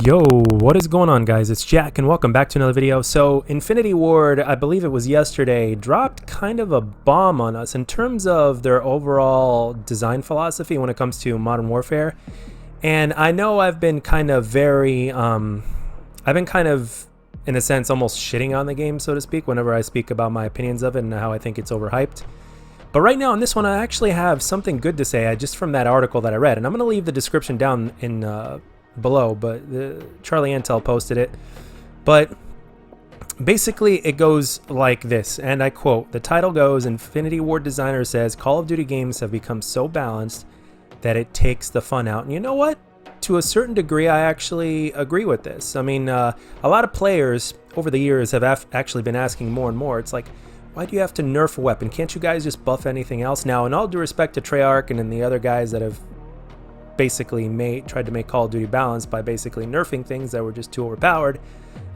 Yo, what is going on, guys? It's Jack and welcome back to another video. So Infinity Ward, I believe it was yesterday, dropped kind of a bomb on us in terms of their overall design philosophy when it comes to Modern Warfare. And I know I've been kind of in a sense almost shitting on the game, so to speak, whenever I speak about my opinions of it and how I think it's overhyped. But right now in this one, I actually have something good to say just from that article that I read, and I'm going to leave the description down in below, but Charlie Antel posted it. But basically it goes like this, and I quote, the title goes, Infinity Ward designer says Call of Duty games have become so balanced that it takes the fun out. And you know what? To a certain degree, I actually agree with this. I mean, a lot of players over the years have actually been asking more and more. It's like, why do you have to nerf a weapon? Can't you guys just buff anything else? Now, in all due respect to Treyarch and the other guys that have basically tried to make Call of Duty balanced by basically nerfing things that were just too overpowered,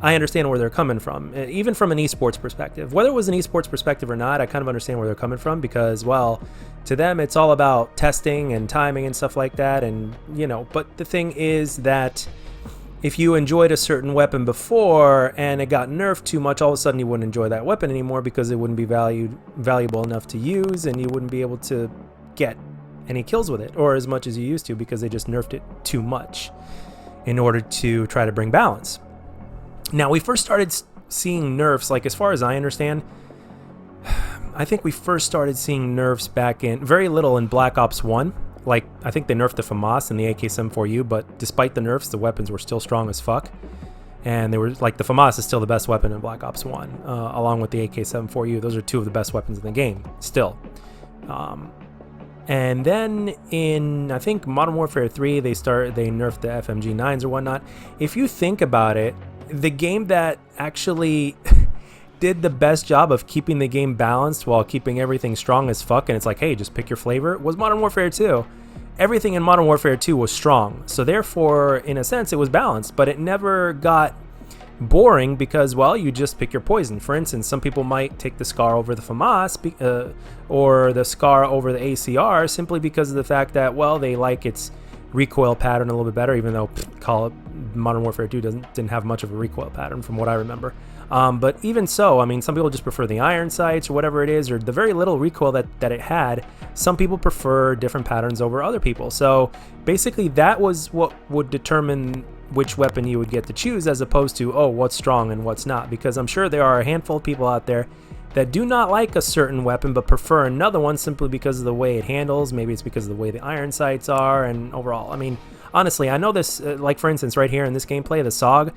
I understand where they're coming from, even from an esports perspective. Whether it was an esports perspective or not, I kind of understand where they're coming from because, well, to them it's all about testing and timing and stuff like that, and but the thing is that if you enjoyed a certain weapon before and it got nerfed too much, all of a sudden you wouldn't enjoy that weapon anymore because it wouldn't be valuable enough to use, and you wouldn't be able to get any kills with it, or as much as you used to, because they just nerfed it too much in order to try to bring balance. Now, we first started seeing nerfs, like as far as I understand, I think we first started seeing nerfs back in, very little in Black Ops 1. Like, I think they nerfed the FAMAS and the AK-74U, but despite the nerfs, the weapons were still strong as fuck. And they were, like, the FAMAS is still the best weapon in Black Ops 1, along with the AK-74U. Those are two of the best weapons in the game, still. And then in, I think, Modern Warfare 3, they nerfed the FMG9s or whatnot. If you think about it, the game that actually did the best job of keeping the game balanced while keeping everything strong as fuck, and it's like, hey, just pick your flavor, was Modern Warfare 2. Everything in Modern Warfare 2 was strong. So therefore, in a sense, it was balanced, but it never got boring because, well, you just pick your poison. For instance, some people might take the SCAR over the FAMAS or the SCAR over the ACR simply because of the fact that, well, they like its recoil pattern a little bit better, even though Modern Warfare 2 didn't have much of a recoil pattern from what I remember. But even so, I mean, some people just prefer the iron sights or whatever it is, or the very little recoil that it had. Some people prefer different patterns over other people. So basically that was what would determine which weapon you would get to choose, as opposed to, oh, what's strong and what's not, because I'm sure there are a handful of people out there that do not like a certain weapon but prefer another one simply because of the way it handles. Maybe it's because of the way the iron sights are, and overall, I mean, honestly, I know this, like for instance right here in this gameplay, the SOG,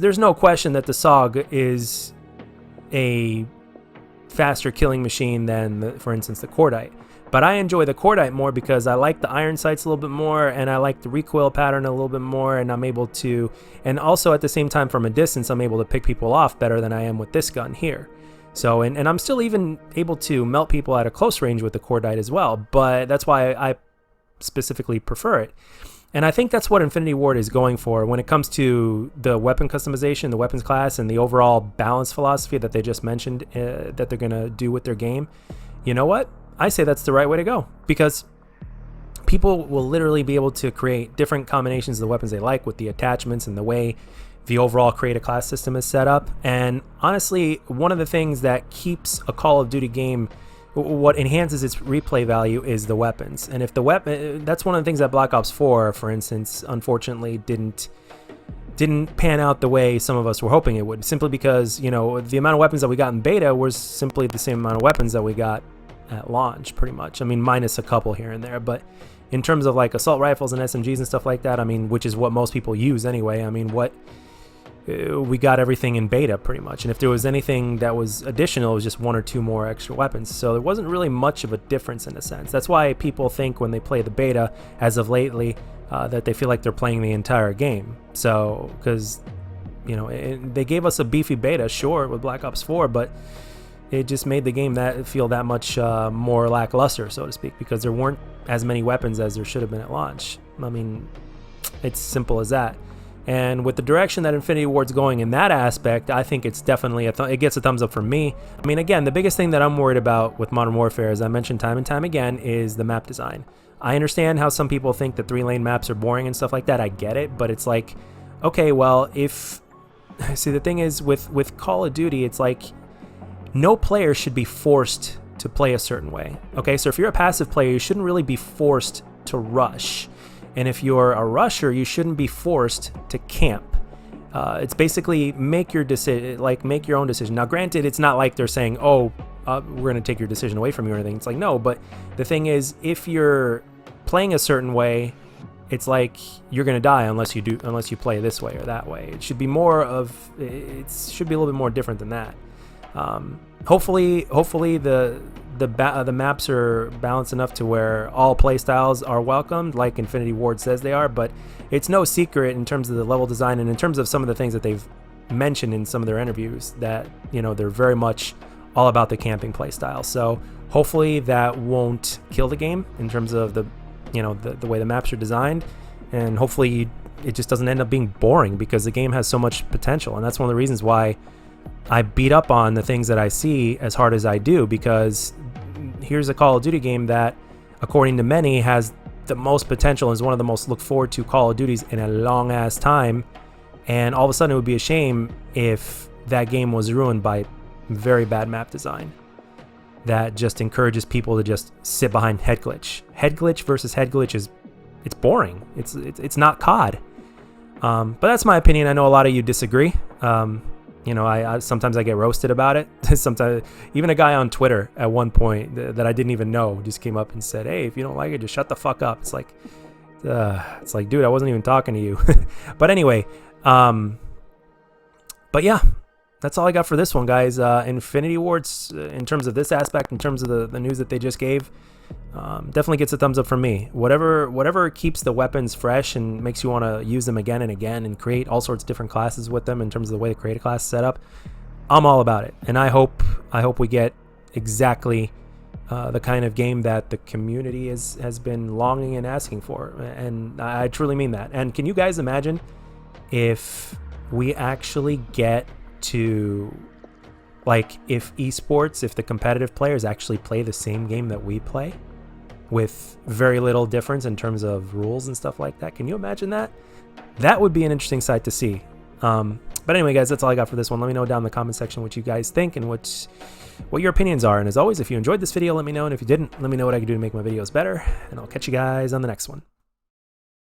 there's no question that the SOG is a faster killing machine than for instance the Cordite. But I enjoy the Cordite more because I like the iron sights a little bit more, and I like the recoil pattern a little bit more, and I'm able to, and also at the same time from a distance, I'm able to pick people off better than I am with this gun here. So, and I'm still even able to melt people at a close range with the Cordite as well, but that's why I specifically prefer it. And I think that's what Infinity Ward is going for when it comes to the weapon customization, the weapons class, and the overall balance philosophy that they just mentioned that they're going to do with their game. You know what? I say that's the right way to go, because people will literally be able to create different combinations of the weapons they like with the attachments and the way the overall create a class system is set up. And honestly, one of the things that keeps a Call of Duty game, what enhances its replay value, is the weapons. And if the weapon, that's one of the things that Black Ops 4, for instance, unfortunately didn't pan out the way some of us were hoping it would, simply because, the amount of weapons that we got in beta was simply the same amount of weapons that we got at launch, pretty much. I mean, minus a couple here and there, but in terms of like assault rifles and SMGs and stuff like that, I mean, which is what most people use anyway, I mean, we got everything in beta pretty much, and if there was anything that was additional, it was just one or two more extra weapons, so there wasn't really much of a difference in a sense. That's why people think when they play the beta as of lately that they feel like they're playing the entire game. So because they gave us a beefy beta, sure, with Black Ops 4, but it just made the game feel that much more lackluster, so to speak, because there weren't as many weapons as there should have been at launch. I mean, it's simple as that. And with the direction that Infinity Ward's going in that aspect, I think it's definitely it gets a thumbs up from me. I mean, again, the biggest thing that I'm worried about with Modern Warfare, as I mentioned time and time again, is the map design. I understand how some people think that 3-lane maps are boring and stuff like that. I get it, but it's like, okay, well, if see, the thing is with Call of Duty, it's like no player should be forced to play a certain way. Okay, so if you're a passive player, you shouldn't really be forced to rush, and if you're a rusher, you shouldn't be forced to camp. It's basically make your decision, like make your own decision. Now, granted, it's not like they're saying, "Oh, we're going to take your decision away from you" or anything. It's like, no, but the thing is, if you're playing a certain way, it's like you're going to die unless you play this way or that way. It should be more of, it should be a little bit more different than that. Hopefully the maps are balanced enough to where all play styles are welcomed, like Infinity Ward says they are, but it's no secret in terms of the level design and in terms of some of the things that they've mentioned in some of their interviews that, you know, they're very much all about the camping play style. So hopefully that won't kill the game in terms of the, you know, the way the maps are designed, and hopefully it just doesn't end up being boring, because the game has so much potential. And that's one of the reasons why I beat up on the things that I see as hard as I do, because here's a Call of Duty game that, according to many, has the most potential and is one of the most looked forward to Call of Duties in a long ass time, and all of a sudden it would be a shame if that game was ruined by very bad map design that just encourages people to just sit behind head glitch. Head glitch versus head glitch it's boring. It's not COD. But that's my opinion. I know a lot of you disagree. You know, I sometimes I get roasted about it. Sometimes even a guy on Twitter at one point that I didn't even know just came up and said, "Hey, if you don't like it, just shut the fuck up." It's like, dude, I wasn't even talking to you. But anyway, but yeah, that's all I got for this one, guys. Infinity Ward's, in terms of this aspect, in terms of the news that they just gave, definitely gets a thumbs up from me. Whatever keeps the weapons fresh and makes you want to use them again and again and create all sorts of different classes with them in terms of the way the create a class is set up, I'm all about it. And I hope we get exactly the kind of game that the community has been longing and asking for. And I truly mean that. And can you guys imagine if we actually get to, like, if esports, if the competitive players actually play the same game that we play with very little difference in terms of rules and stuff like that? Can you imagine that? That would be an interesting sight to see. But anyway, guys, that's all I got for this one. Let me know down in the comment section what you guys think and what your opinions are. And as always, if you enjoyed this video, let me know. And if you didn't, let me know what I can do to make my videos better. And I'll catch you guys on the next one.